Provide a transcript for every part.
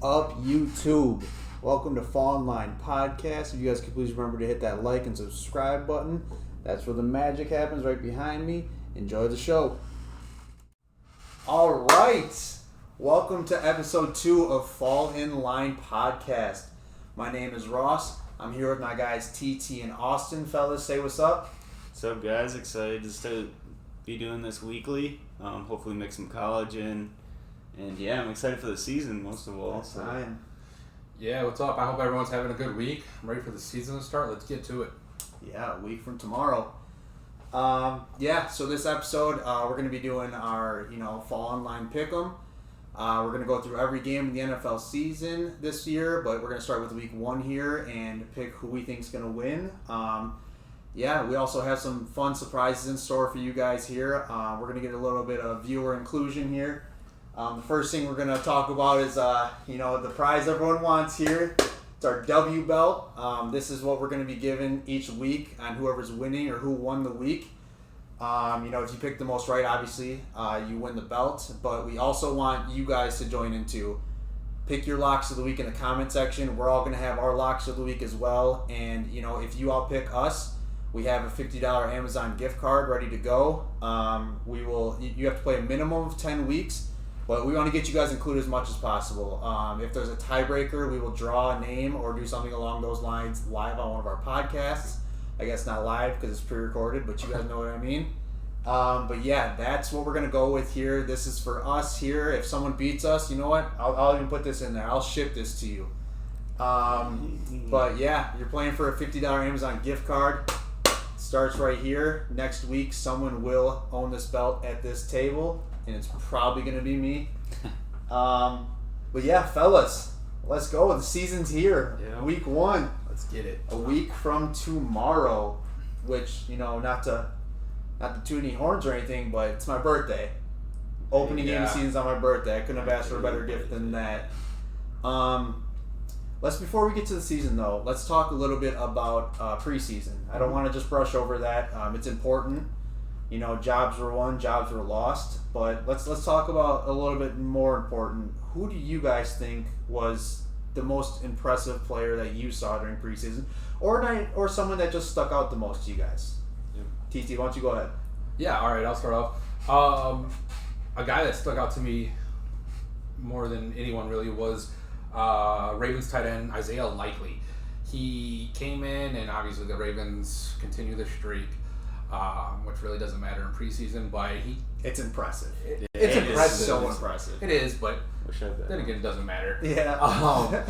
up, YouTube? Welcome to Fall in Line Podcast. If you guys could please remember to hit that like and subscribe button. That's where the magic happens, right behind me. Enjoy the show. All right. Welcome to episode 2 of Fall in Line Podcast. My name is Ross. I'm here with my guys TT and Austin. Fellas, say what's up. What's up, guys? Excited to be doing this weekly. Hopefully mix some college in. And yeah, I'm excited for the season most of all. That's fine. Yeah, what's up? I hope everyone's having a good week. I'm ready for the season to start. Let's get to it. Yeah, a week from tomorrow. So this episode, we're going to be doing our, Fall in Line Pick'em. We're going to go through every game in the NFL season this year, but we're going to start with week 1 here and pick who we think is going to win. We also have some fun surprises in store for you guys here. We're going to get a little bit of viewer inclusion here. The first thing we're going to talk about is, the prize everyone wants here. It's our W belt. This is what we're going to be given each week on whoever's winning or who won the week. If you pick the most right, obviously, you win the belt. But we also want you guys to join in too. Pick your locks of the week in the comment section. We're all going to have our locks of the week as well. And, if you all pick us, we have a $50 Amazon gift card ready to go. You have to play a minimum of 10 weeks. But we want to get you guys included as much as possible. If there's a tiebreaker, we will draw a name or do something along those lines live on one of our podcasts. I guess not live because it's pre-recorded, but you guys know what I mean. That's what we're going to go with here. This is for us here. If someone beats us, you know what? I'll even put this in there. I'll ship this to you. You're playing for a $50 Amazon gift card. Starts right here. Next week, someone will own this belt at this table. And it's probably going to be me. Fellas, let's go. The season's here. Yeah. Week 1. Let's get it. A week from tomorrow, which, not to toot any horns or anything, but it's my birthday. Opening game of the season's on my birthday. I couldn't have asked for a better gift than that. Before we get to the season, though, let's talk a little bit about preseason. I don't want to just brush over that. It's important. Jobs were won, jobs were lost. But let's talk about a little bit more important. Who do you guys think was the most impressive player that you saw during preseason, or someone that just stuck out the most to you guys? Yeah. TT, why don't you go ahead? Yeah, all right, I'll start off. A guy that stuck out to me more than anyone really was Ravens tight end Isaiah Likely. He came in, and obviously the Ravens continue the streak. Which really doesn't matter in preseason, but it's impressive. It's impressive. So impressive. It is, but then again, it doesn't matter. Yeah.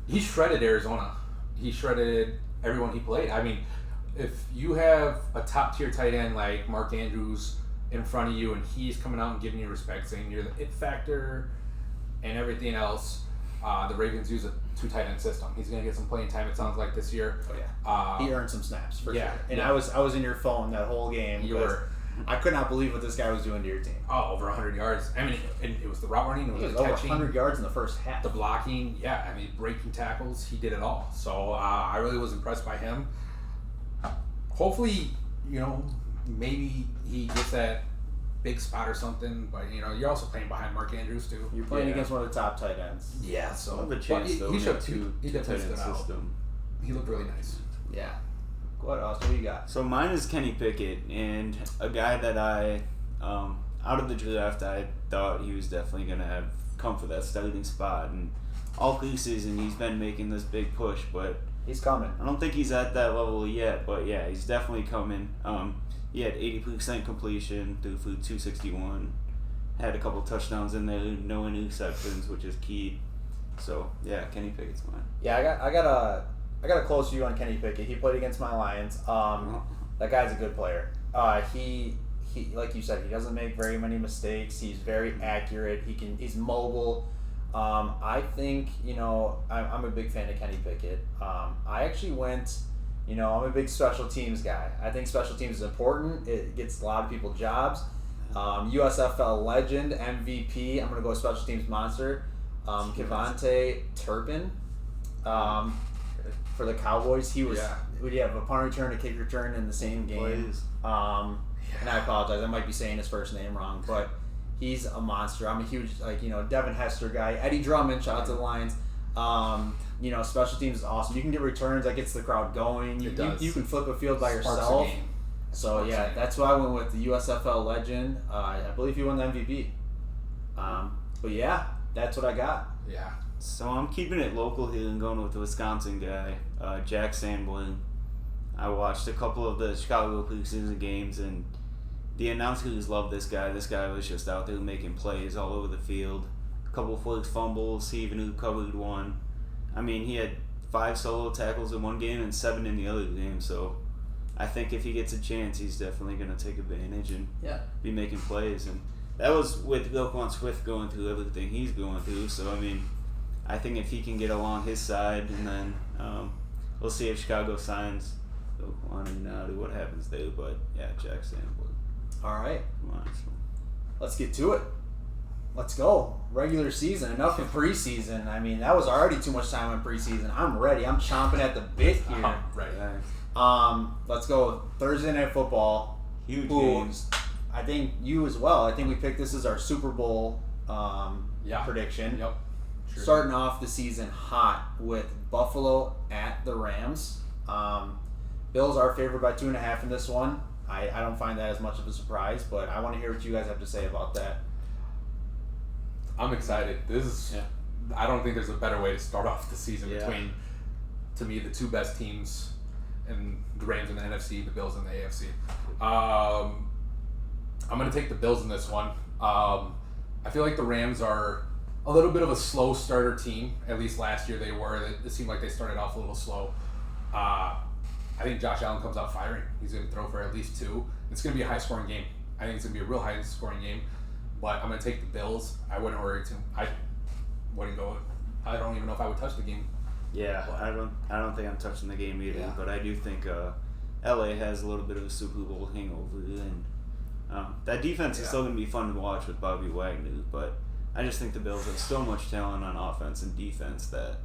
He shredded Arizona. He shredded everyone he played. I mean, if you have a top tier tight end like Mark Andrews in front of you, and he's coming out and giving you respect, saying you're the it factor and everything else, the Ravens use a 2 tight end system. He's going to get some playing time, it sounds like, this year. Oh yeah. He earned some snaps for sure. And yeah. I was in your phone that whole game. I could not believe what this guy was doing to your team. Oh, over 100 yards. I mean, it was the route running, it was the over catching, 100 yards in the first half. the blocking, breaking tackles. He did it all. So I really was impressed by him. Hopefully, maybe he gets that big spot or something, but you're also playing behind Mark Andrews too. You're playing against one of the top tight ends. Yeah, so the chance though. He showed two tight end system. He looked really nice. Yeah. Go ahead, Austin. What you got? So mine is Kenny Pickett, and a guy that I, out of the draft, I thought he was definitely gonna come for that starting spot, and all preseason he's been making this big push, but he's coming. I don't think he's at that level yet, but yeah, he's definitely coming. He had 80% completion, threw for 261, had a couple touchdowns in there, no interceptions, which is key. So yeah, Kenny Pickett's mine. Yeah, I got a close view on Kenny Pickett. He played against my Lions. That guy's a good player. He like you said, he doesn't make very many mistakes. He's very accurate. He's mobile. I think I'm a big fan of Kenny Pickett. I actually went. I'm a big special teams guy. I think special teams is important. It gets a lot of people jobs. USFL legend, MVP. I'm going to go special teams monster. Kevontae Turpin for the Cowboys. He was. Would you have a punt return, a kick return in the same game? And I apologize. I might be saying his first name wrong, but He's a monster. I'm a huge Devin Hester guy. Eddie Drummond, shout out to the Lions. Special teams is awesome. You can get returns that gets the crowd going. You can flip a field by yourself. So yeah, that's why I went with the USFL legend. I believe he won the MVP. But yeah, that's what I got. Yeah. So I'm keeping it local here and going with the Wisconsin guy, Jack Sanborn. I watched a couple of the Chicago preseason games, and the announcers love this guy. This guy was just out there making plays all over the field. A couple of forced fumbles. He even recovered one. I mean, he had 5 solo tackles in one game and 7 in the other game. So I think if he gets a chance, he's definitely going to take advantage and be making plays. And that was with Roquan Swift going through everything he's going through. So, I mean, I think if he can get along his side, and then we'll see if Chicago signs Roquan or not, or what happens there. But, yeah, Jack Sanborn. All right. Come on. Let's get to it. Let's go. Regular season. Enough of preseason. I mean, that was already too much time in preseason. I'm ready. I'm chomping at the bit here. Right. Let's go. Thursday Night Football. Huge games. I think you as well. I think we picked this as our Super Bowl prediction. Yep. Sure. Starting off the season hot with Buffalo at the Rams. Bills are favored by 2.5 in this one. I don't find that as much of a surprise, but I want to hear what you guys have to say about that. I'm excited. I don't think there's a better way to start off the season between, to me, the 2 best teams, and the Rams in the NFC, the Bills in the AFC. I'm going to take the Bills in this one. I feel like the Rams are a little bit of a slow starter team. At least last year they were. It seemed like they started off a little slow. I think Josh Allen comes out firing. He's going to throw for at least 2. It's going to be a high-scoring game. I think it's going to be a real high-scoring game. But I'm going to take the Bills. I wouldn't worry too. I wouldn't go. I don't even know if I would touch the game. Yeah, I don't think I'm touching the game either. Yeah. But I do think LA has a little bit of a Super Bowl hangover, and that defense is still going to be fun to watch with Bobby Wagner. But I just think the Bills have so much talent on offense and defense that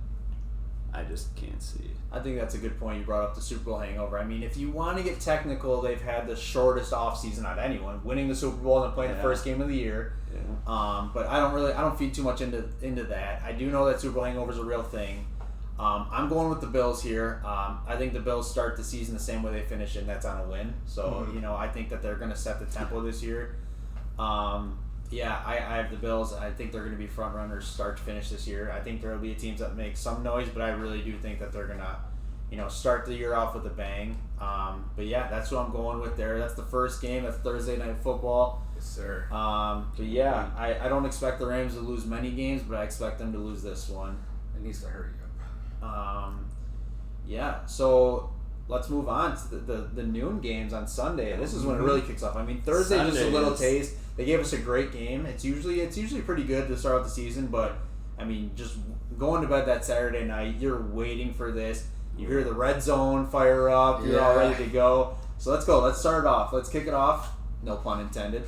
I just can't see it. I think that's a good point. You brought up the Super Bowl hangover. I mean, if you want to get technical, they've had the shortest offseason out of anyone, winning the Super Bowl and playing the first game of the year. Yeah. But I don't feed too much into that. I do know that Super Bowl hangover is a real thing. I'm going with the Bills here. I think the Bills start the season the same way they finish, and that's on a win. So, I think that they're going to set the tempo this year. I have the Bills. I think they're going to be front runners start to finish this year. I think there will be teams that make some noise, but I really do think that they're going to, start the year off with a bang. But yeah, that's what I'm going with there. That's the first game. That's Thursday Night Football. Yes, sir. But yeah, I don't expect the Rams to lose many games, but I expect them to lose this one. It needs to hurry up. So let's move on to the noon games on Sunday. This is when it really kicks off. I mean, Thursday just a little taste. They gave us a great game. It's usually pretty good to start out the season, but I mean, just going to bed that Saturday night, you're waiting for this. You hear the red zone fire up. You're all ready to go. So let's go. Let's start it off. Let's kick it off. No pun intended.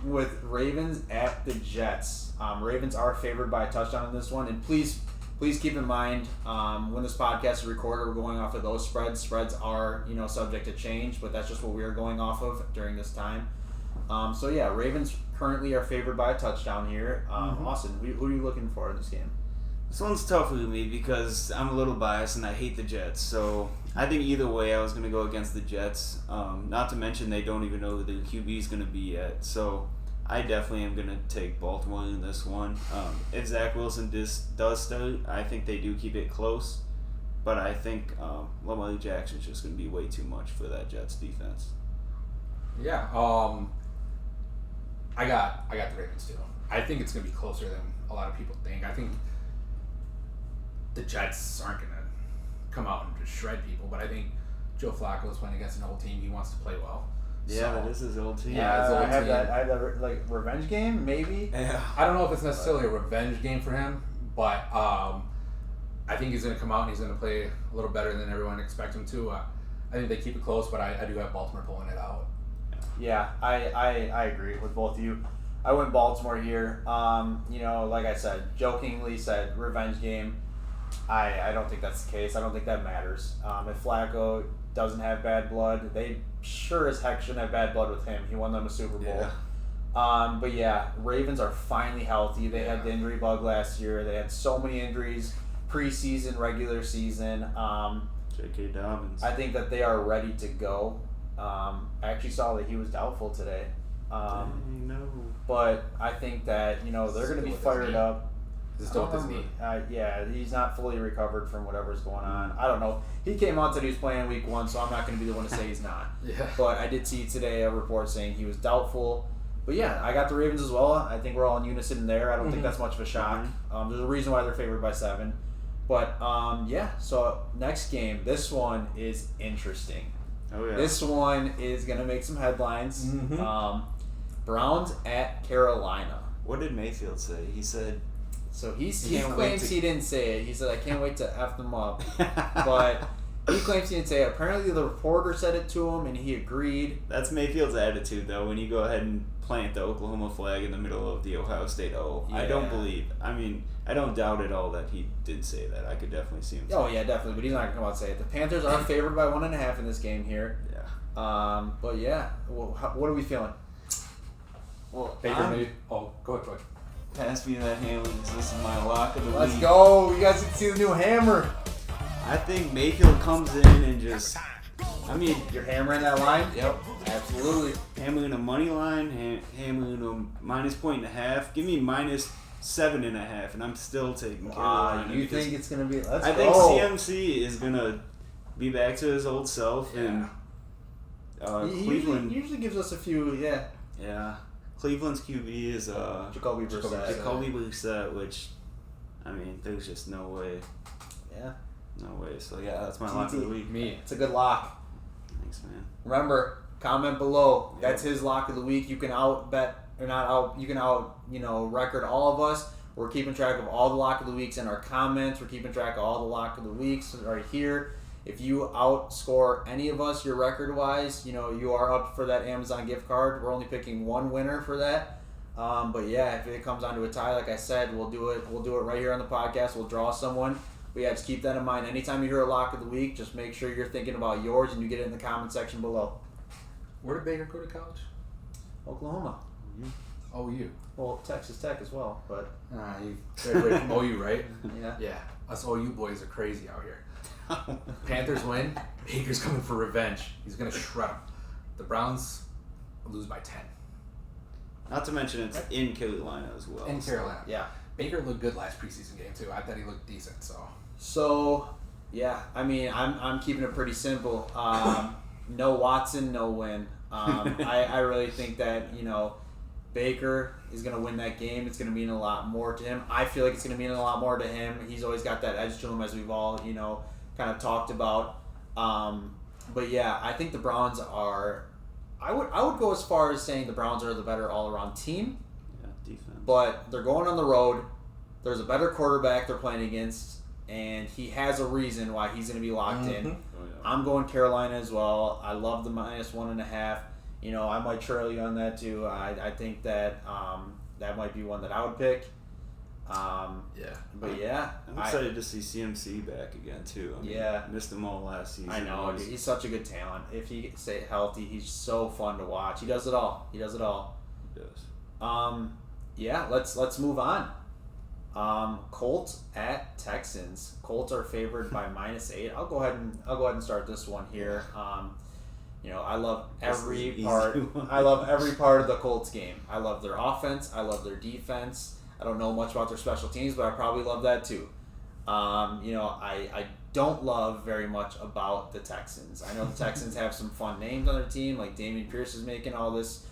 With Ravens at the Jets. Ravens are favored by a touchdown in this one, and please keep in mind when this podcast is recorded, we're going off of those spreads. Spreads are subject to change, but that's just what we are going off of during this time. Ravens currently are favored by a touchdown here. Austin, who are you looking for in this game? This one's tough with me because I'm a little biased and I hate the Jets. So I think either way I was going to go against the Jets. Not to mention they don't even know who the QB is going to be yet. So I definitely am going to take Baltimore in this one. If Zach Wilson does start, I think they do keep it close. But I think Lamar Jackson's just going to be way too much for that Jets defense. Yeah, I got the Ravens too. I think it's going to be closer than a lot of people think. I think the Jets aren't going to come out and just shred people, but I think Joe Flacco is playing against an old team. He wants to play well. Yeah, that is his old team. Yeah, his old team. I have that revenge game, maybe. Yeah. I don't know if it's necessarily a revenge game for him, but I think he's going to come out and he's going to play a little better than everyone expects him to. I think they keep it close, but I do have Baltimore pulling it out. Yeah, I agree with both of you. I went Baltimore here. Like I said, jokingly said revenge game. I don't think that's the case. I don't think that matters. If Flacco doesn't have bad blood, they sure as heck shouldn't have bad blood with him. He won them a Super Bowl. But yeah, Ravens are finally healthy. They had the injury bug last year. They had so many injuries, preseason, regular season. J.K. Dobbins. I think that they are ready to go. I actually saw that he was doubtful today. No. But I think that, they're going to be fired up. Is it still with his knee? Yeah, he's not fully recovered from whatever's going on. I don't know. He came out that he was playing week 1, so I'm not going to be the one to say he's not. Yeah. But I did see today a report saying he was doubtful. But yeah, I got the Ravens as well. I think we're all in unison there. I don't think that's much of a shock. There's a reason why they're favored by 7. But so next game, this one is interesting. Oh yeah. This one is going to make some headlines. Browns at Carolina. What did Mayfield say? He said... So he claims he didn't say it. He said, I can't wait to F them up. But he claims he didn't say it. Apparently the reporter said it to him, and he agreed. That's Mayfield's attitude, though, when you go ahead and plant the Oklahoma flag in the middle of the Ohio State O. Yeah. I don't doubt at all that he did say that. I could definitely see him say Oh, yeah, definitely. But he's not going to come out and say it. The Panthers are favored by 1.5 in this game here. Yeah. But yeah, what are we feeling? Well, Baker maybe. Oh, go ahead. Pass me that hammer because this is my lock of the week. Let's go. You guys can see the new hammer. I think Mayfield comes in and just... You're hammering that line? Yep. Absolutely. Hammering a money line, hammering a -1.5. Give me -7.5, and I'm still taking Carolina. You think it's going to be... I think CMC is going to be back to his old self, and Cleveland... He usually gives us a few, Yeah. Cleveland's QB is Jacoby Brissett, which, there's just no way. Yeah. No way. So, yeah, that's my lock of the week. Me. It's a good lock. Thanks, man. Remember, comment below. Yep. That's his lock of the week. You can record all of us. We're keeping track of all the lock of the weeks in our comments. We're keeping track of all the lock of the weeks right here. If you outscore any of us, your record-wise, you are up for that Amazon gift card. We're only picking one winner for that. But yeah, if it comes down to a tie, like I said, we'll do it. We'll do it right here on the podcast. We'll draw someone. But yeah, just keep that in mind. Anytime you hear a lock of the week, just make sure you're thinking about yours and you get it in the comment section below. Where did Baker go to college? Oklahoma. OU. Well, Texas Tech as well, but You graduated from OU, right? yeah. Yeah. Us OU boys are crazy out here. Panthers win. Baker's coming for revenge. He's going to shred them. The Browns lose by 10. Not to mention it's in Carolina as well. In Carolina. Yeah. Baker looked good last preseason game, too. I thought he looked decent, So, yeah, I'm keeping it pretty simple. No Watson, no win. I really think that, Baker is going to win that game. It's going to mean a lot more to him. I feel like it's going to mean a lot more to him. He's always got that edge to him, as we've all, kind of talked about. But yeah, I think the Browns are... I would go as far as saying the Browns are the better all-around team. Yeah, defense. But they're going on the road. There's a better quarterback they're playing against, and he has a reason why he's going to be locked in. Oh, yeah. I'm going Carolina as well. I love the -1.5. I might trail you on that too. I think that that might be one that I would pick. But yeah, I'm excited to see CMC back again too. Missed him all last season. I know, dude, he's such a good talent. If he can stay healthy, he's so fun to watch. He does it all. He does. Yeah, let's move on. Colts at Texans. Colts are favored by -8. I'll go ahead and start this one here. I love every part. I love every part of the Colts game. I love their offense. I love their defense. I don't know much about their special teams, but I probably love that too. I don't love very much about the Texans. I know the Texans have some fun names on their team, like Dameon Pierce is making all this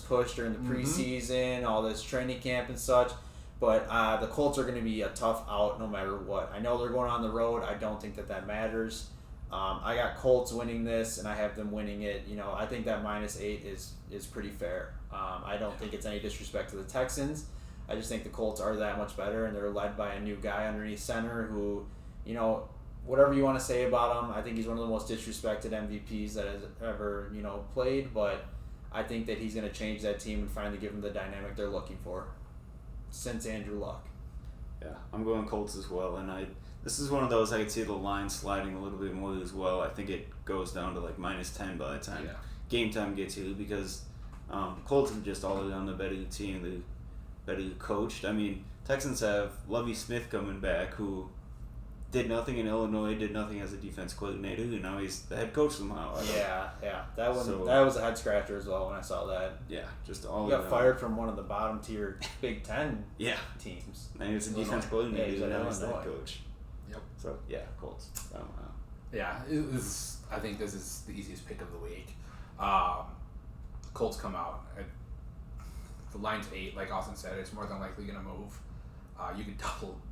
push during the preseason, all this training camp and such. But the Colts are going to be a tough out no matter what. I know they're going on the road. I don't think that matters. I got Colts winning this, and I have them winning it. I think that -8 is pretty fair. I don't think it's any disrespect to the Texans. I just think the Colts are that much better, and they're led by a new guy underneath center who, whatever you want to say about him, I think he's one of the most disrespected MVPs that has ever, played. But I think that he's going to change that team and finally give them the dynamic they're looking for since Andrew Luck. Yeah, I'm going Colts as well, and this is one of those I could see the line sliding a little bit more as well. I think it goes down to like -10 by the time game time gets here because Colts are just all around the better team, the better coached. I mean, Texans have Lovie Smith coming back, who did nothing in Illinois, did nothing as a defense coordinator, and now he's the head coach somehow. Yeah. That was a head scratcher as well when I saw that. Yeah, just all He got fired from one of the bottom tier Big Ten teams. And he was a defense coordinator, he's now he's the head coach. Yep. So, yeah, Colts. Yeah, I think this is the easiest pick of the week. Colts come out. The line's 8, like Austin said. It's more than likely going to move. You could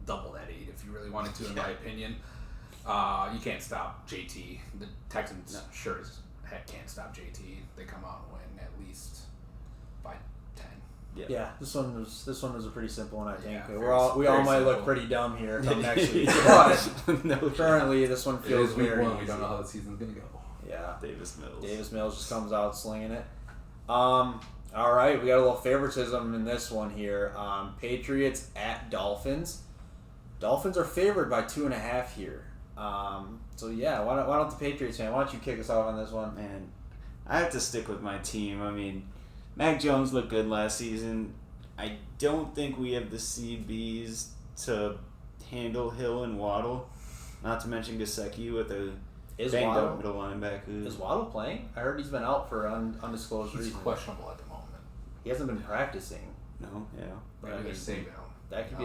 double that 8 if you really wanted to, in my opinion. You can't stop JT. The Texans sure as heck can't stop JT. They come out and win at least by 10. Yeah, this one was a pretty simple one, I think. Yeah, we all might look pretty dumb here come next week, but currently this one feels very easy. We don't know how the season's gonna go. Yeah, Davis Mills just comes out slinging it. All right, we got a little favoritism in this one here. Patriots at Dolphins. Dolphins are favored by 2.5 here. So yeah, why don't the Patriots fan? Why don't you kick us off on this one? Man, I have to stick with my team. I mean, Mac Jones looked good last season. I don't think we have the CBs to handle Hill and Waddle. Not to mention Gesicki with a banged up middle linebacker. Is Waddle playing? I heard he's been out for undisclosed reasons. He's questionable at the moment. He hasn't been practicing. No, yeah. Maybe they're saving him. That could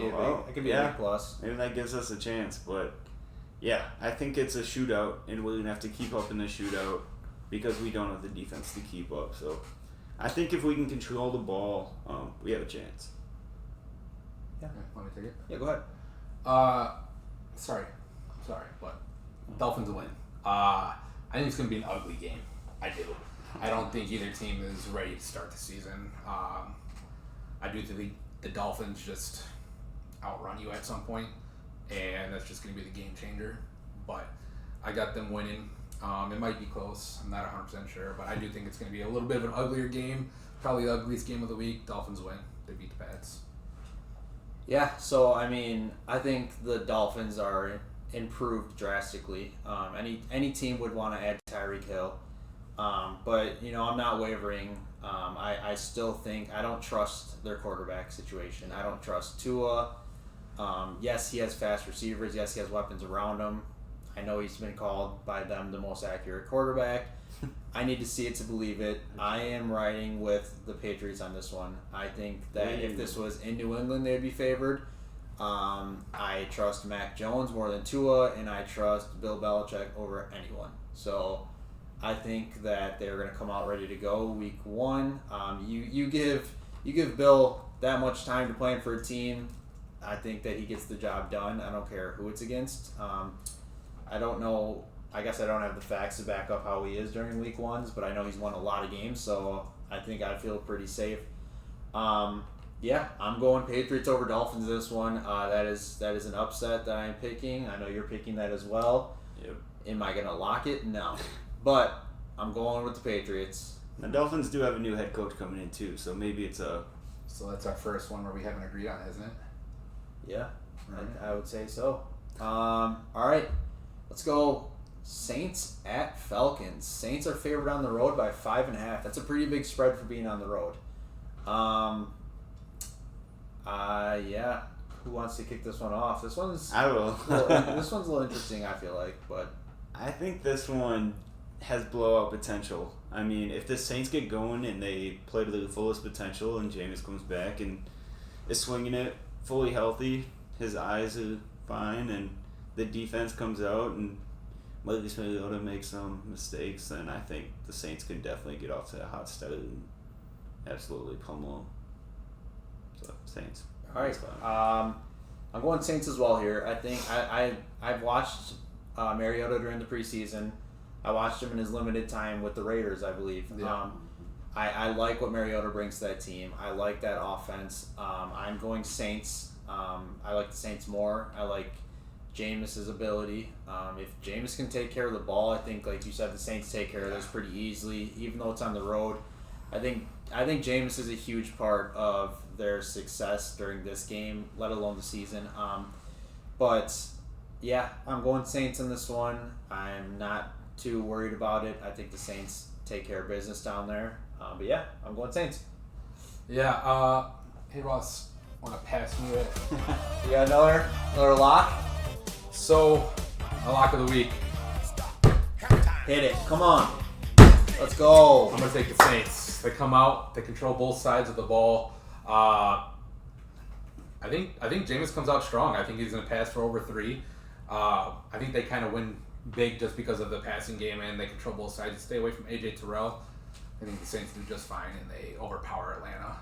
be a big plus. Maybe that gives us a chance, but yeah, I think it's a shootout, and we're gonna have to keep up in the shootout because we don't have the defense to keep up. So I think if we can control the ball, we have a chance. Yeah. Want me to take it? Yeah, go ahead. Sorry, but Dolphins win. I think it's gonna be an ugly game. I do. I don't think either team is ready to start the season. I do think the Dolphins just outrun you at some point, and that's just going to be the game changer. But I got them winning. It might be close. I'm not 100% sure, but I do think it's going to be a little bit of an uglier game. Probably the ugliest game of the week. Dolphins win. They beat the Pats. Yeah, so I mean, I think the Dolphins are improved drastically. Any team would want to add Tyreek Hill. But, I'm not wavering. I still think I don't trust their quarterback situation. I don't trust Tua. Yes, he has fast receivers. Yes, he has weapons around him. I know he's been called by them the most accurate quarterback. I need to see it to believe it. I am riding with the Patriots on this one. I think that if this was in New England, they'd be favored. I trust Mac Jones more than Tua, and I trust Bill Belichick over anyone. So I think that they're going to come out ready to go week 1. You give Bill that much time to plan for a team, I think that he gets the job done. I don't care who it's against. I don't know. I guess I don't have the facts to back up how he is during week 1s, but I know he's won a lot of games, so I think I feel pretty safe. Yeah, I'm going Patriots over Dolphins this one. That is an upset that I'm picking. I know you're picking that as well. Yep. Am I going to lock it? No. But I'm going with the Patriots. The Dolphins do have a new head coach coming in too, so maybe it's a... So that's our first one where we haven't agreed on, isn't it? Yeah, I would say so. All right, let's go Saints at Falcons. Saints are favored on the road by 5.5. That's a pretty big spread for being on the road. Yeah. Who wants to kick this one off? This one's I will. This one's a little interesting, I feel like, but I think this one has blowout potential. I mean, if the Saints get going and they play to their fullest potential and Jameis comes back and is swinging it fully healthy, his eyes are fine, and the defense comes out and Marcus Mariota makes some mistakes, then I think the Saints can definitely get off to a hot start and absolutely pummel them. So, Saints. All right. I'm going Saints as well here. I think I've watched Mariota during the preseason. I watched him in his limited time with the Raiders, I believe. Yeah. I like what Mariota brings to that team. I like that offense. I'm going Saints. I like the Saints more. I like Jameis's ability. If Jameis can take care of the ball, I think, like you said, the Saints take care of this pretty easily, even though it's on the road. I think Jameis is a huge part of their success during this game, let alone the season. But yeah, I'm going Saints in this one. I'm not too worried about it. I think the Saints take care of business down there. But yeah, I'm going Saints. Yeah. Hey Ross, want to pass me it? You got another lock? So, a lock of the week. Hit it. Come on. Let's go. I'm gonna take the Saints. They come out. They control both sides of the ball. I think Jameis comes out strong. I think he's gonna pass for over 3. I think they kind of win big just because of the passing game and they control both sides. Stay away from AJ Terrell. I think the Saints do just fine and they overpower Atlanta.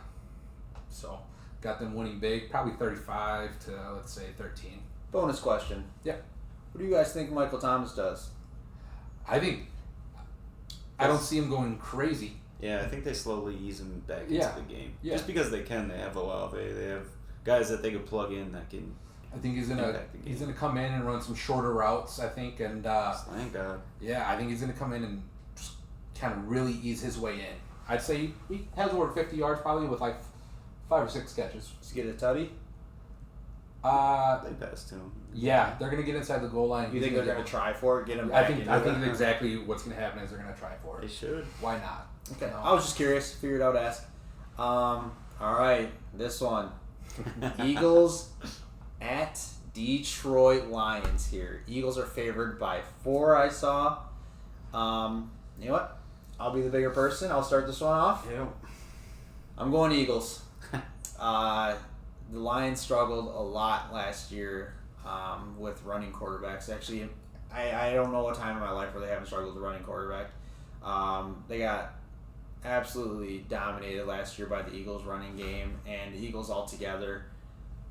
So got them winning big, probably 35 to let's say 13. Bonus question. Yeah. What do you guys think Michael Thomas does? I don't see him going crazy. Yeah, I think they slowly ease him back into the game. Yeah. Just because they can. They have Olave. They have guys that they could plug in that can. I think he's gonna come in and run some shorter routes. I think and slant God. Yeah, I think he's gonna come in and just kind of really ease his way in. I'd say he has over 50 yards probably with like 5 or 6 catches. Does he get a tutty? They pass to him. Yeah, they're gonna get inside the goal line. You think they're gonna try for it? Get him back? I think exactly what's gonna happen is they're gonna try for it. They should. Why not? Okay. I was just curious. Figured out to ask. All right, this one. Eagles at Detroit Lions here. Eagles are favored by 4. I saw. You know what? I'll be the bigger person. I'll start this one off. Yeah. I'm going Eagles. The Lions struggled a lot last year with running quarterbacks. Actually, I don't know a time in my life where they haven't struggled with a running quarterback. They got absolutely dominated last year by the Eagles running game and the Eagles altogether.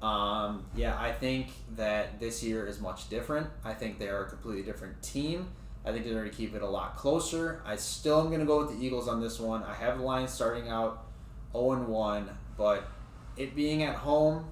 I think that this year is much different. I think they are a completely different team. I think they're going to keep it a lot closer. I still am going to go with the Eagles on this one. I have the Lions starting out 0-1, but it being at home,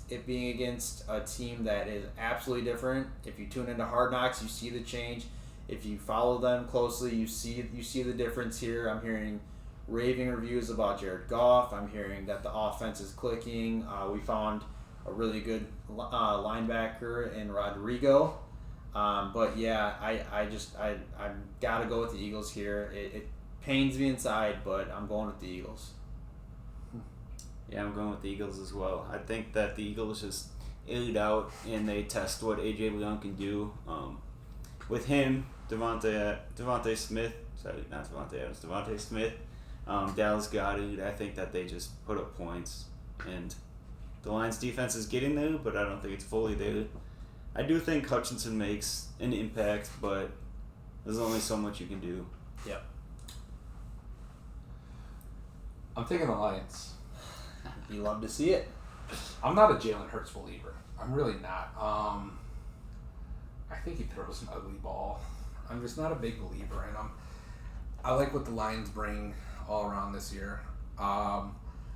it being against a team that is absolutely different. If you tune into Hard Knocks, you see the change. If you follow them closely, you see the difference here. I'm hearing raving reviews about Jared Goff. I'm hearing that the offense is clicking. We found a really good linebacker in Rodrigo. But yeah, I gotta go with the Eagles here. It pains me inside, but I'm going with the Eagles. Yeah, I'm going with the Eagles as well. I think that the Eagles just aired out and they test what A.J. Leon can do. With him, Devontae Smith, Dallas Goedert, I think that they just put up points. And the Lions defense is getting there, but I don't think it's fully there. I do think Hutchinson makes an impact, but there's only so much you can do. Yep. I'm taking the Lions. You love to see it. I'm not a Jalen Hurts believer. I'm really not. I think he throws an ugly ball. I'm just not a big believer in him. I like what the Lions bring all around this year. And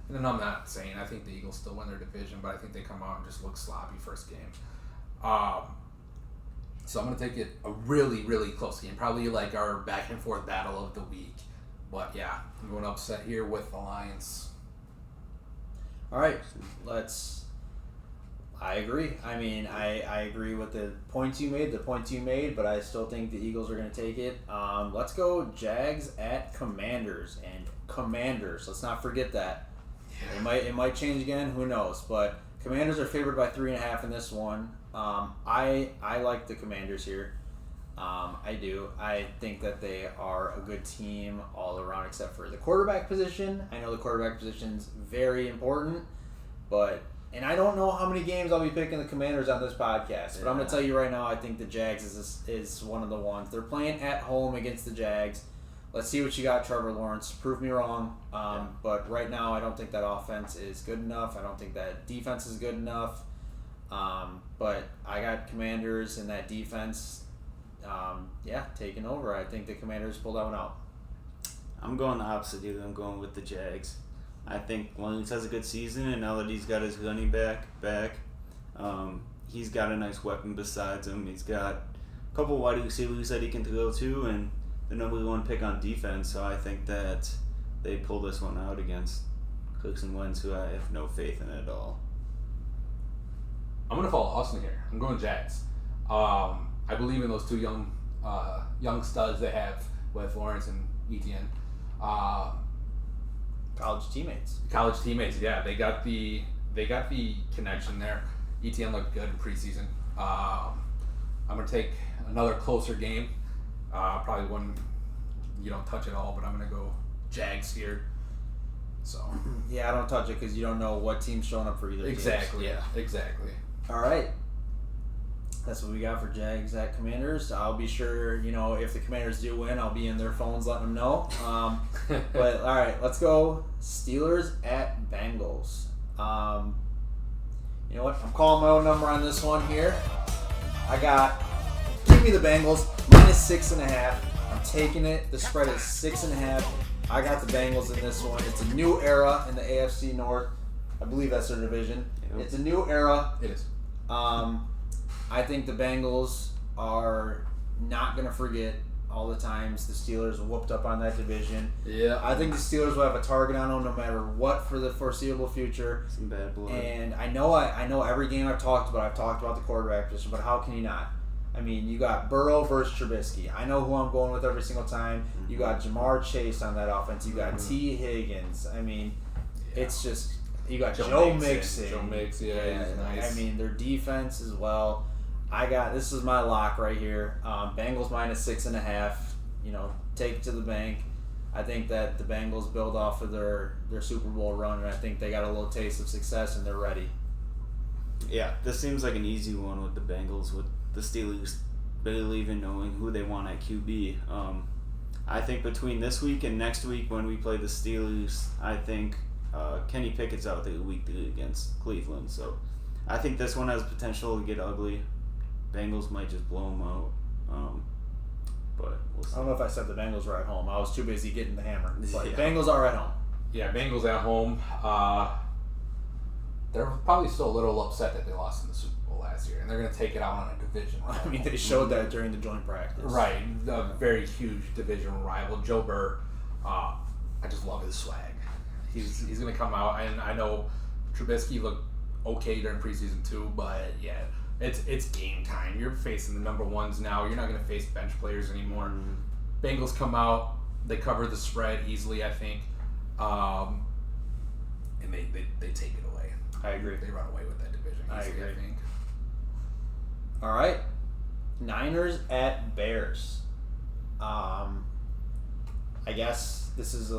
then I'm not saying I think the Eagles still win their division, but I think they come out and just look sloppy first game. So I'm going to take it a really, really close game. Probably like our back and forth battle of the week. But yeah, I'm going upset here with the Lions. All right, I agree. I mean, I agree with the points you made, but I still think the Eagles are going to take it. Let's go Jags at Commanders. And Commanders, let's not forget that. Yeah. It might change again, who knows. But Commanders are favored by 3.5 in this one. I like the Commanders here. I do. I think that they are a good team all around except for the quarterback position. I know the quarterback position is very important, and I don't know how many games I'll be picking the Commanders on this podcast, but I'm going to tell you right now, I think the Jags is one of the ones. They're playing at home against the Jags. Let's see what you got, Trevor Lawrence. Prove me wrong. But right now, I don't think that offense is good enough. I don't think that defense is good enough. But I got Commanders and that defense, taking over. I think the Commanders pulled that one out. I'm going the opposite here. I'm going with the Jags. I think Lawrence has a good season, and now that he's got his running back, he's got a nice weapon besides him. He's got a couple wide receivers that he can throw to, and the number 1 pick on defense. So I think that they pull this one out against Carson Wentz, who I have no faith in at all. I'm going to follow Austin here. I'm going Jags. I believe in those 2 young studs they have with Lawrence and Etienne. college teammates. College teammates, yeah. They got the connection there. ETN looked good in preseason. I'm gonna take another closer game. Probably one you don't touch at all, but I'm gonna go Jags here. So Yeah, I don't touch it because you don't know what team's showing up for either. exactly, Games. Yeah, exactly. All right. That's what we got for Jags at Commanders. I'll be sure, if the Commanders do win, I'll be in their phones letting them know. But, all right, let's go Steelers at Bengals. You know what? I'm calling my own number on this one here. Give me the Bengals, -6.5. I'm taking it. The spread is 6.5. I got the Bengals in this one. It's a new era in the AFC North. I believe that's their division. Yep. It's a new era. It is. I think the Bengals are not going to forget all the times the Steelers whooped up on that division. Yeah. I think the Steelers will have a target on them no matter what for the foreseeable future. Some bad blood. And I know every game I've talked about the quarterback position, but how can you not? I mean, you got Burrow versus Trubisky. I know who I'm going with every single time. Mm-hmm. You got Jamar Chase on that offense. You got T. Higgins. I mean, it's just... You got Joe Mixon. Joe Mixon, yeah, he's nice. I mean, their defense as well. This is my lock right here. Bengals -6.5. Take it to the bank. I think that the Bengals build off of their Super Bowl run, and I think they got a little taste of success, and they're ready. Yeah, this seems like an easy one with the Bengals, with the Steelers barely even knowing who they want at QB. I think between this week and next week when we play the Steelers, I think Kenny Pickett's out there week 3 against Cleveland. So I think this one has potential to get ugly. Bengals might just blow them out. But we'll see. I don't know if I said the Bengals were at home. I was too busy getting the hammer. But Yeah. Bengals are at home. Yeah, Bengals at home. They're probably still a little upset that they lost in the Super Bowl last year, and they're going to take it out on a division rival. I mean, they showed that during the joint practice. Right, a very huge division rival. Joe Burr, I just love his swag. He's going to come out, and I know Trubisky looked okay during preseason too, but yeah, it's game time. You're facing the number ones now. You're not going to face bench players anymore. Mm-hmm. Bengals come out, they cover the spread easily, I think, and they take it away. I agree. They run away with that division easily, I think. All right, Niners at Bears. I guess this is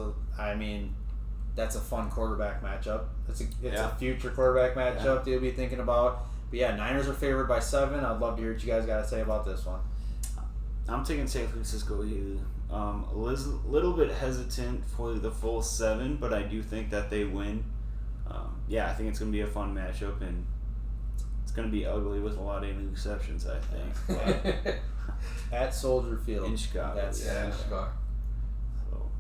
that's a fun quarterback matchup. It's a future quarterback matchup that you'll be thinking about. But yeah, Niners are favored by 7. I'd love to hear what you guys got to say about this one. I'm taking San Francisco here. A little bit hesitant for the full 7, but I do think that they win. I think it's going to be a fun matchup, and it's going to be ugly with a lot of interceptions, I think. At Soldier Field. In Chicago. In Chicago. So.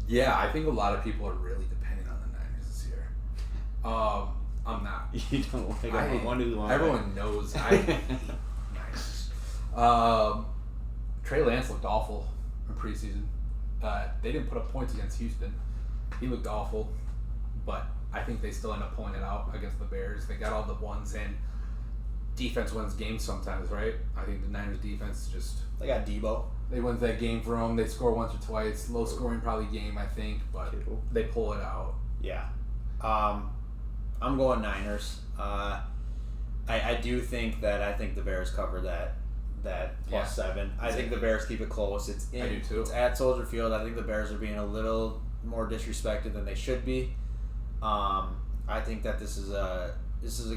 I think a lot of people are really depending on the Niners this year. I'm not. You don't like everyone knows. Nice. Trey Lance looked awful in preseason. They didn't put up points against Houston. He looked awful, but I think they still end up pulling it out against the Bears. They got all the ones, and defense wins games sometimes, right? I think the Niners defense They got Debo. They win that game for them. They score once or twice. Low scoring probably game, I think, but they pull it out. Yeah. I'm going Niners. I do think the Bears cover that plus 7. I think the Bears keep it close. I do too. It's at Soldier Field. I think the Bears are being a little more disrespected than they should be. I think that this is a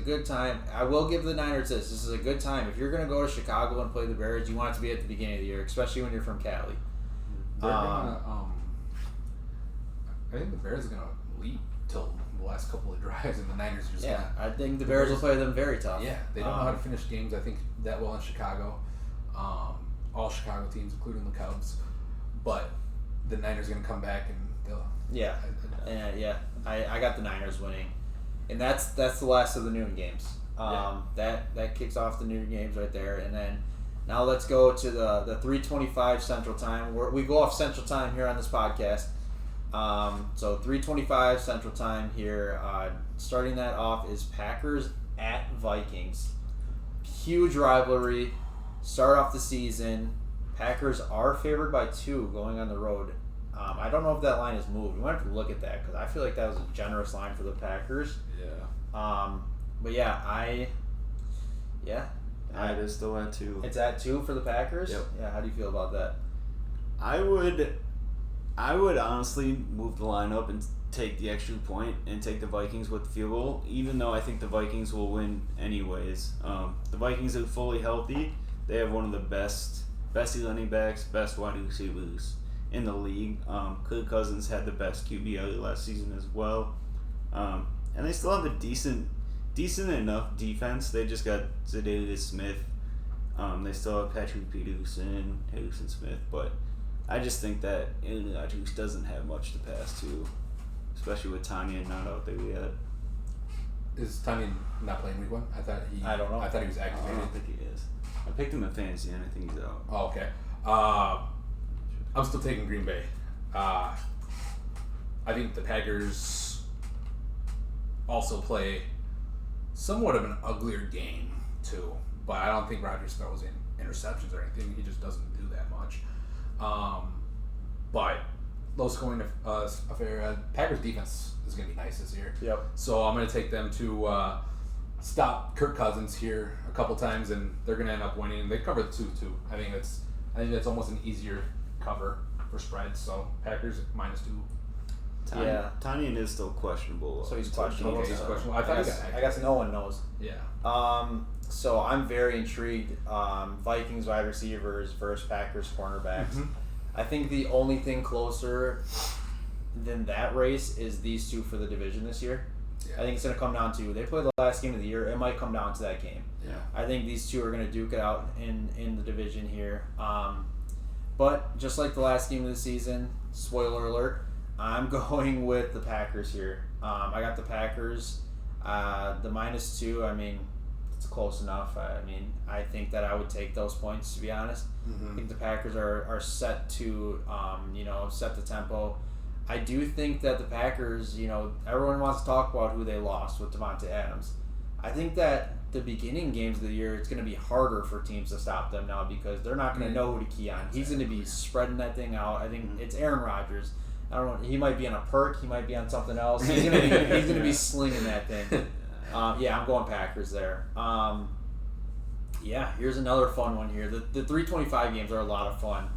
good time. I will give the Niners this. This is a good time. If you're going to go to Chicago and play the Bears, you want it to be at the beginning of the year, especially when you're from Cali. I think the Bears are going to lead till the last couple of drives, and the Niners are just going to... I think the Bears will play them very tough. Yeah, they don't know how to finish games, I think, that well in Chicago. All Chicago teams, including the Cubs. But the Niners are going to come back, and they'll... Yeah, I got the Niners winning. And that's the last of the noon games. That kicks off the noon games right there. And then now let's go to the 3:25 Central Time. We go off Central Time here on this podcast. So 3:25 Central Time here. Starting that off is Packers at Vikings. Huge rivalry. Start off the season. Packers are favored by 2 going on the road I don't know if that line has moved. We might have to look at that because I feel like that was a generous line for the Packers. Yeah. But yeah, It is still at 2. It's at 2 for the Packers. Yep. Yeah. How do you feel about that? I would honestly move the line up and take the extra point and take the Vikings with the field goal, even though I think the Vikings will win anyways. The Vikings are fully healthy. They have one of the best running backs, best wide receivers in the league. Kirk Cousins had the best QB early last season as well. And they still have a decent enough defense. They just got Zadarius Smith. They still have Patrick Peterson, Harrison Smith, but I just think that Aaron Rodgers doesn't have much to pass to, especially with Tanya not out there yet. Is Tanya not playing week 1? I don't know. I thought he was I activated. don't think he is. I picked him in fantasy and I think he's out. Oh, okay. I'm still taking Green Bay. I think the Packers also play somewhat of an uglier game too, but I don't think Rodgers throws in interceptions or anything. He just doesn't do that much. But low scoring affair. Packers defense is going to be nice this year. Yep. So I'm going to take them to stop Kirk Cousins here a couple times, and they're going to end up winning. They cover the 2 too. I think that's almost an easier cover for spreads. So Packers -2. Yeah. Tanyan is still questionable. So he's questionable. Okay, he's so questionable. I guess no one knows. Yeah. So I'm very intrigued. Vikings wide receivers versus Packers cornerbacks. Mhm. I think the only thing closer than that race is these two for the division this year. Yeah. I think it's going to come down to, they play the last game of the year. It might come down to that game. Yeah. I think these two are going to duke it out in the division here. But just like the last game of the season, spoiler alert, I'm going with the Packers here. I got the Packers. The -2, I mean, it's close enough. I think that I would take those points, to be honest. Mm-hmm. I think the Packers are set to, set the tempo. I do think that the Packers, everyone wants to talk about who they lost with Devontae Adams. I think that the beginning games of the year, it's going to be harder for teams to stop them now because they're not going to know who to key on. He's going to be spreading that thing out. I think it's Aaron Rodgers. I don't know. He might be on a perk. He might be on something else. He's going to be slinging that thing. I'm going Packers there. Here's another fun one here. The 325 games are a lot of fun.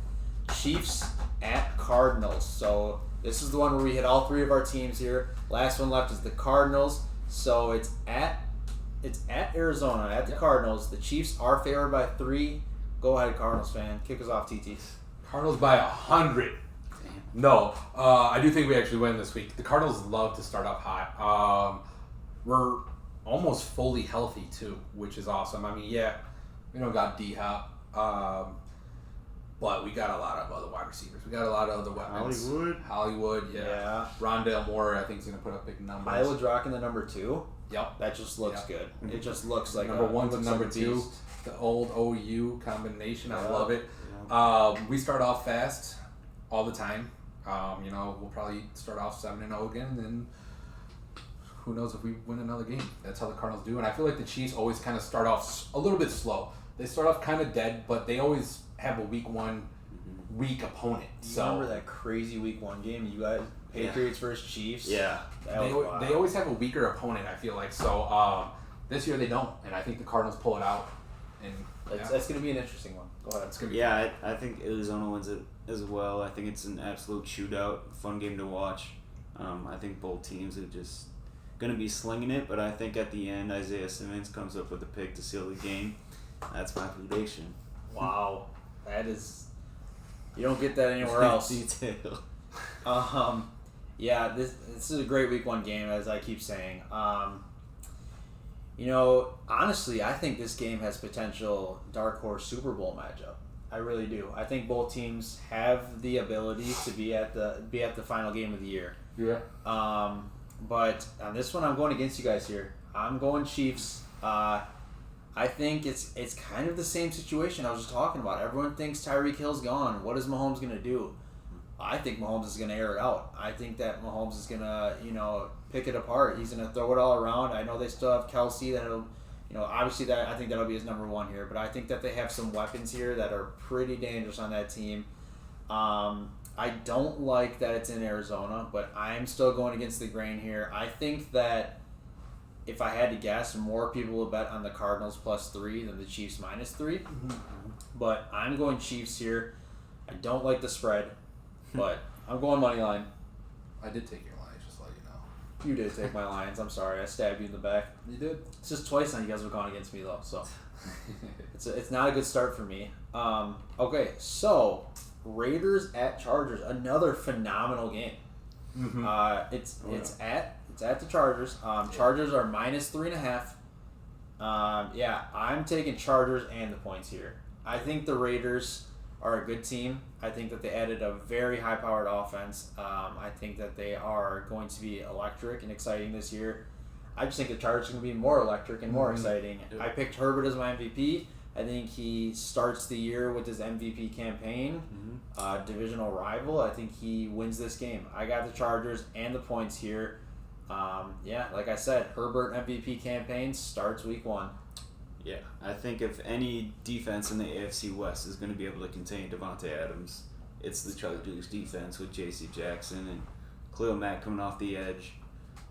Chiefs at Cardinals. So this is the one where we hit all 3 of our teams here. Last one left is the Cardinals. So it's at Arizona, at the Cardinals. The Chiefs are favored by 3. Go ahead, Cardinals fan. Kick us off, TT. Cardinals by 100. No, I do think we actually win this week. The Cardinals love to start off hot. We're almost fully healthy too, which is awesome. I mean, we don't got D-Hop, but we got a lot of other wide receivers. We got a lot of other weapons. Hollywood, yeah. Rondale Moore, I think, is going to put up big numbers. Hollywood's rocking the number 2. Yep. That just looks good. It just looks like number 1 to looks number like a 2. beast. The old OU combination. I love it. We start off fast all the time. We'll probably start off 7-0 again, and then who knows if we win another game. That's how the Cardinals do. And I feel like the Chiefs always kind of start off a little bit slow. They start off kind of dead, but they always have a week 1 weak opponent. Remember that crazy week 1 game? You guys, Patriots versus Chiefs? Yeah. They always have a weaker opponent, I feel like. So this year they don't, and I think the Cardinals pull it out. And that's going to be an interesting one. Go ahead. It's gonna be fun. I think Arizona wins it as well. I think it's an absolute shootout, fun game to watch. I think both teams are just going to be slinging it, but I think at the end Isaiah Simmons comes up with a pick to seal the game. That's my prediction. Wow. That is... You don't get that anywhere else. Detail. This is a great week 1 game, as I keep saying. Honestly, I think this game has potential dark horse Super Bowl matchup. I really do. I think both teams have the ability to be at the final game of the year. Yeah. But on this one, I'm going against you guys here. I'm going Chiefs. I think it's kind of the same situation I was just talking about. Everyone thinks Tyreek Hill's gone. What is Mahomes going to do? I think Mahomes is going to air it out. I think that Mahomes is going to, pick it apart. He's going to throw it all around. I know they still have Kelsey that'll, obviously I think that'll be his number 1 here. But I think that they have some weapons here that are pretty dangerous on that team. I don't like that it's in Arizona, but I'm still going against the grain here. I think that if I had to guess, more people will bet on the Cardinals +3 than the Chiefs -3. But I'm going Chiefs here. I don't like the spread, but I'm going money line. I did take your Lions, just to let you know. You did take my Lions. I'm sorry. I stabbed you in the back. You did. It's just twice now you guys have gone against me, though. So it's not a good start for me. Okay, so Raiders at Chargers. Another phenomenal game. It's at the Chargers. Chargers are -3.5. Yeah, I'm taking Chargers and the points here. I think the Raiders are a good team. I think that they added a very high-powered offense. I think that they are going to be electric and exciting this year. I just think the Chargers are going to be more electric and more exciting. I picked Herbert as my MVP. I think he starts the year with his MVP campaign. Divisional rival. I think he wins this game. I got the Chargers and the points here. Yeah, like I said, Herbert MVP campaign starts week 1. Yeah, I think if any defense in the AFC West is going to be able to contain Devontae Adams, it's the Chargers defense with J.C. Jackson and Khalil Mack coming off the edge.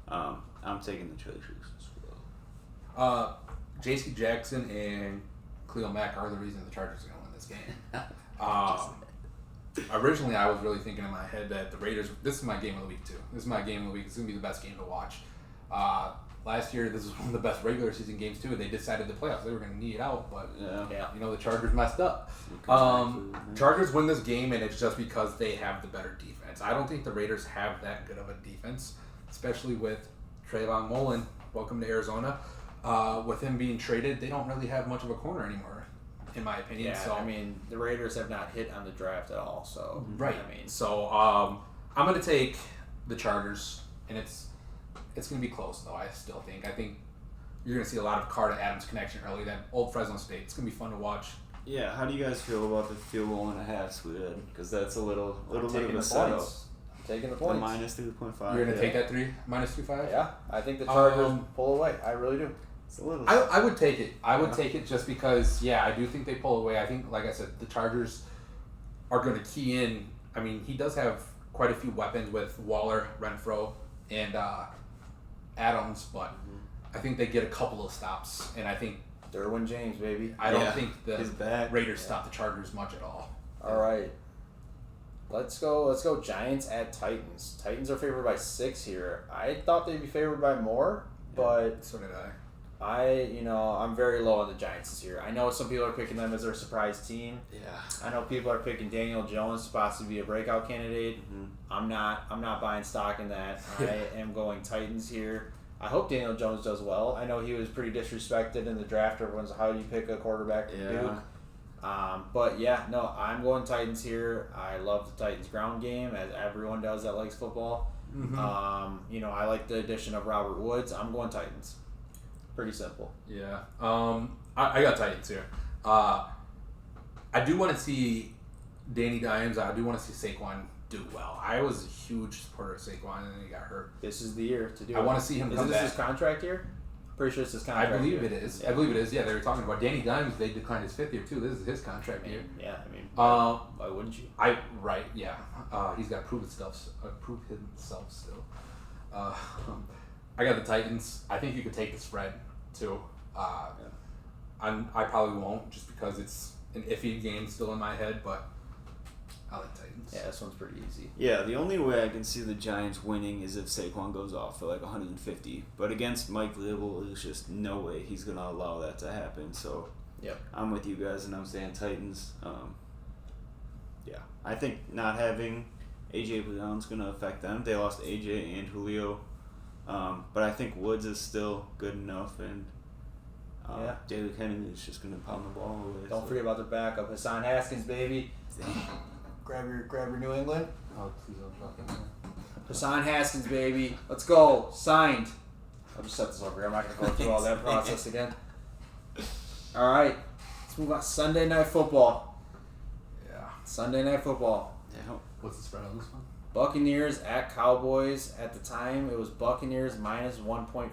I'm taking the Chargers as well. J.C. Jackson and Khalil Mack are the reason the Chargers are going to win this game. Originally, I was really thinking in my head that the Raiders, this is my game of the week too. This is my game of the week. It's going to be the best game to watch. Last year, this was one of the best regular season games too. They decided the playoffs. They were going to knee it out, but the Chargers messed up. Chargers win this game, and it's just because they have the better defense. I don't think the Raiders have that good of a defense, especially with Trayvon Mullen. Welcome to Arizona. With him being traded, they don't really have much of a corner anymore, in my opinion. Yeah, so I mean, the Raiders have not hit on the draft at all. So right. I mean, so I'm going to take the Chargers, and it's going to be close, though, I still think. I think you're going to see a lot of Carr to Adams connection early. That old Fresno State. It's going to be fun to watch. Yeah, how do you guys feel about the field goal and a half split? Because that's a little bit of a setup. I'm taking the points. The -3.5. You're going to take that -3.5? Yeah, I think the Chargers pull away. I really do. It's a little. I would take it. I would take it just because, I do think they pull away. I think, like I said, the Chargers are going to key in. I mean, he does have quite a few weapons with Waller, Renfro, and Adams, but I think they get a couple of stops, and I think Derwin James, baby. I don't think the back. Raiders stop the Chargers much at all. All right, let's go. Giants at Titans. Titans are favored by 6 here. I thought they'd be favored by more, but so did I. I'm very low on the Giants this year. I know some people are picking them as their surprise team. Yeah. I know people are picking Daniel Jones to possibly be a breakout candidate. I'm not buying stock in that. I am going Titans here. I hope Daniel Jones does well. I know he was pretty disrespected in the draft. Everyone's like, how do you pick a quarterback to Duke? But I'm going Titans here. I love the Titans ground game, as everyone does that likes football. I like the addition of Robert Woods. I'm going Titans. Pretty simple. Yeah. I got Titans here. I do want to see Danny Dimes. I do want to see Saquon do well. I was a huge supporter of Saquon, and then he got hurt. This is the year to do it. I want to see him come back. Is this his contract year? Pretty sure it's his contract year. I believe year. it is. Yeah. I believe it is. Yeah, they were talking about Danny Dimes. They declined his 5th year, too. This is his contract year. Yeah, I mean, why wouldn't you? Right, yeah. He's got to prove himself still. I got the Titans. I think you could take the spread, too. I probably won't, just because it's an iffy game still in my head, but I like Titans. Yeah, this one's pretty easy. Yeah, the only way I can see the Giants winning is if Saquon goes off for like 150. But against Mike Vrabel, there's just no way he's going to allow that to happen. So I'm with you guys, and I'm saying Titans. I think not having A.J. Brown's going to affect them. They lost A.J. and Julio. But I think Woods is still good enough, and David Kennedy is just going to pound the ball away. Don't forget about their backup, Hassan Haskins, baby. Grab your New England. Oh, please don't talk about Hassan Haskins, baby. Let's go. Signed. I'll just set this over here. I'm not going to go through all that process again. All right. Let's move on. Sunday Night Football. Yeah. Sunday Night Football. Yeah. What's the spread on this one? Buccaneers at Cowboys. At the time, it was Buccaneers -1.5.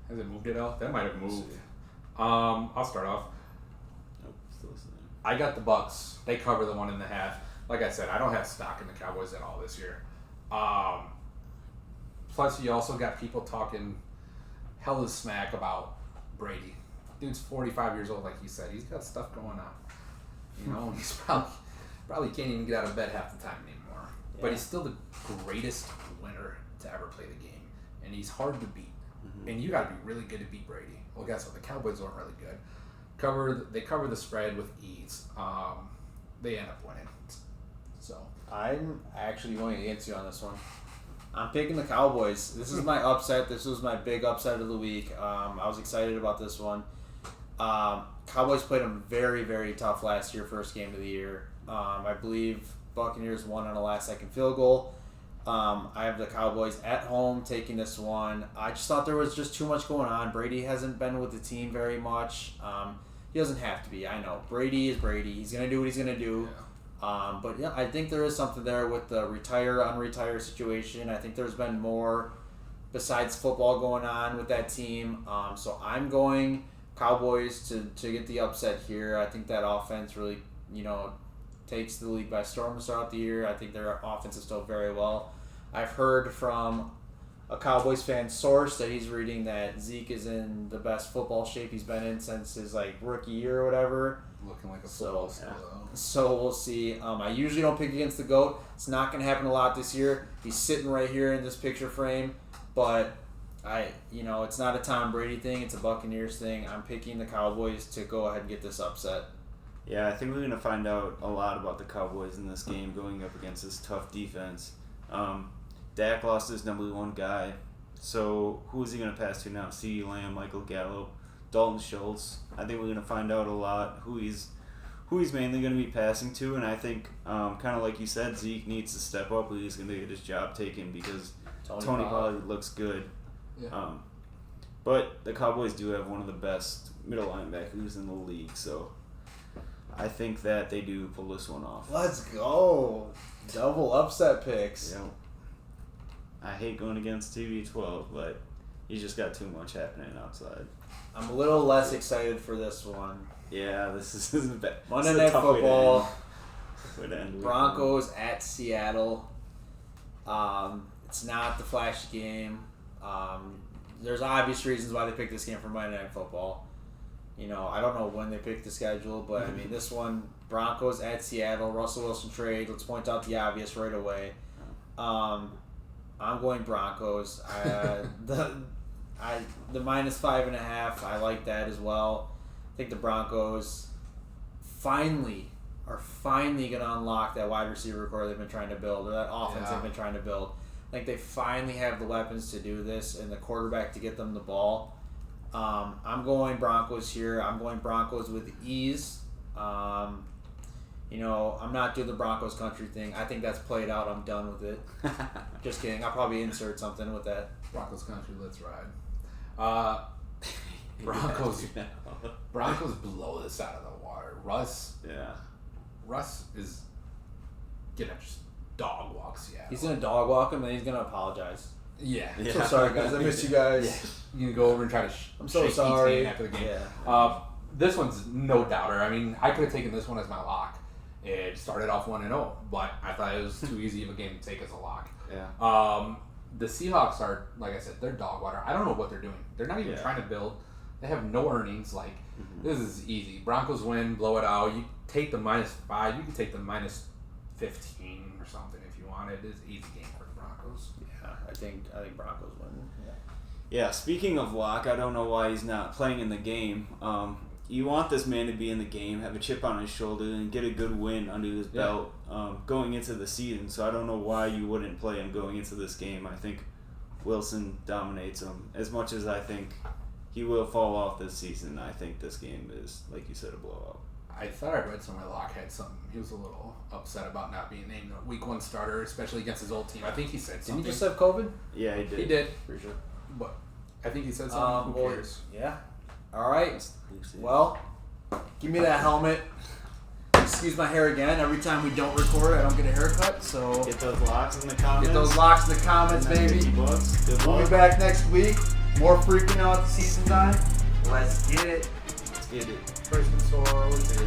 Has it moved it out? That might have moved. I'll start off. Nope, still the same. I got the Bucks. They cover the 1.5. like I said, I don't have stock in the Cowboys at all this year. Plus, you also got people talking hella smack about Brady. Dude's 45 years old, like you said. He's got stuff going on. You know, he's probably can't even get out of bed half the time anymore. Yeah. But he's still the greatest winner to ever play the game, and he's hard to beat. Mm-hmm. And you got to be really good to beat Brady. Well, guess what? The Cowboys weren't really good. They cover the spread with ease. They end up winning. So I'm actually going against you on this one. I'm picking the Cowboys. This is my upset. This was my big upset of the week. I was excited about this one. Cowboys played them very, very tough last year, first game of the year. I believe Buccaneers won on a last-second field goal. I have the Cowboys at home taking this one. I just thought there was just too much going on. Brady hasn't been with the team very much. He doesn't have to be. I know. Brady is Brady. He's going to do what he's going to do. Yeah. But yeah, I think there is something there with the retire-unretire situation. I think there's been more besides football going on with that team. So I'm going Cowboys to get the upset here. I think that offense really, takes the league by storm to start out the year. I think their offense is still very well. I've heard from a Cowboys fan source that he's reading that Zeke is in the best football shape he's been in since his rookie year or whatever. Looking like a football star. So we'll see. I usually don't pick against the GOAT. It's not going to happen a lot this year. He's sitting right here in this picture frame, but it's not a Tom Brady thing. It's a Buccaneers thing. I'm picking the Cowboys to go ahead and get this upset. Yeah, I think we're going to find out a lot about the Cowboys in this game going up against this tough defense. Dak lost his number one guy, so who is he going to pass to now? CeeDee Lamb, Michael Gallup, Dalton Schultz. I think we're going to find out a lot who he's mainly going to be passing to, and I think, kind of like you said, Zeke needs to step up or he's going to get his job taken because Tony Pollard looks good. Yeah. But the Cowboys do have one of the best middle linebackers in the league, so I think that they do pull this one off. Let's go. Double upset picks. Yep. I hate going against TB12, but you just got too much happening outside. I'm a little less excited for this one. Yeah, this is bad. Monday Night Football. Broncos at Seattle. It's not the flashy game. There's obvious reasons why they picked this game for Monday Night Football. I don't know when they picked the schedule, but I mean, this one, Broncos at Seattle, Russell Wilson trade. Let's point out the obvious right away. I'm going Broncos. The -5.5, I like that as well. I think the Broncos are finally going to unlock that wide receiver core they've been trying to build, or that offense they've been trying to build. I think they finally have the weapons to do this and the quarterback to get them the ball. I'm going Broncos here. I'm going Broncos with ease. I'm not doing the Broncos country thing. I think that's played out. I'm done with it. Just kidding. I'll probably insert something with that. Broncos country, let's ride. Broncos blow this out of the water. Russ is gonna just dog walk Seattle. He's gonna dog walk him and he's gonna apologize. Yeah. So sorry, guys. I missed you guys. Yeah. You can go over and try to I'm so sorry. after the game. Yeah. This one's no doubter. I mean, I could have taken this one as my lock. It started off 1-0, but I thought it was too easy of a game to take as a lock. Yeah. The Seahawks are, like I said, they're dog water. I don't know what they're doing. They're not even trying to build. They have no earnings. This is easy. Broncos win, blow it out. You take the -5. You can take the -15 or something if you want. It is an easy game for the Broncos. Yeah, I think Broncos win. Yeah, speaking of lock, I don't know why he's not playing in the game. You want this man to be in the game, have a chip on his shoulder, and get a good win under his belt going into the season. So I don't know why you wouldn't play him going into this game. I think Wilson dominates him. As much as I think he will fall off this season, I think this game is, like you said, a blowout. I thought I read somewhere Locke had something. He was a little upset about not being named a Week 1 starter, especially against his old team. I think he said something. Didn't he just have COVID? Yeah, he did. He did. Pretty sure. But I think he said something. Who cares? Yeah. All right. Well, give me that helmet. Excuse my hair again. Every time we don't record, I don't get a haircut. So get those locks in the comments. Get those locks in the comments, baby. We'll be back next week. More freaking out the season's on. Let's get it. Let's get it. Freshman sorrows.